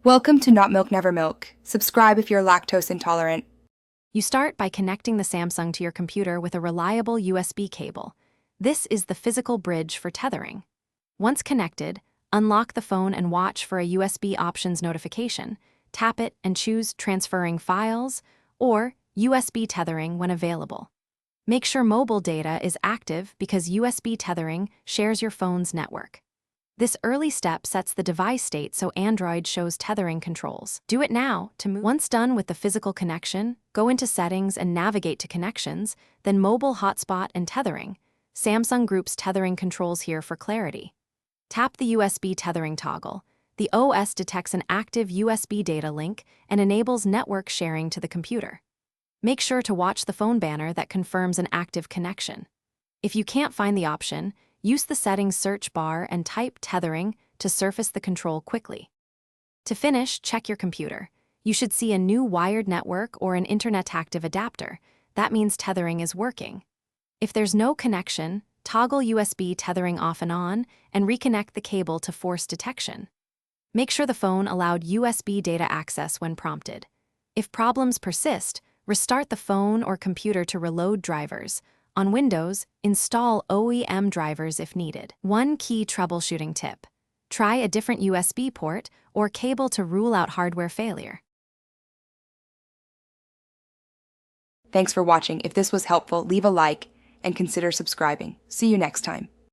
Welcome to Not Milk Never Milk. Subscribe if you're lactose intolerant. You start by connecting the Samsung to your computer with a reliable USB cable. This is the physical bridge for tethering. Once connected, unlock the phone and watch for a USB options notification. Tap it and choose Transferring Files or USB Tethering when available. Make sure mobile data is active because USB tethering shares your phone's network. This early step sets the device state so Android shows tethering controls. Do it now to move. Once done with the physical connection, go into Settings and navigate to Connections, then Mobile Hotspot and Tethering. Samsung groups tethering controls here for clarity. Tap the USB tethering toggle. The OS detects an active USB data link and enables network sharing to the computer. Make sure to watch the phone banner that confirms an active connection. If you can't find the option, use the settings search bar and type tethering to surface the control quickly. To finish, check your computer. You should see a new wired network or an internet active adapter. That means tethering is working. If there's no connection, toggle USB tethering off and on and reconnect the cable to force detection. Make sure the phone allowed USB data access when prompted. If problems persist, restart the phone or computer to reload drivers. On Windows, install OEM drivers if needed. One key troubleshooting tip: try a different USB port or cable to rule out hardware failure. Thanks for watching. If this was helpful, leave a like and consider subscribing. See you next time.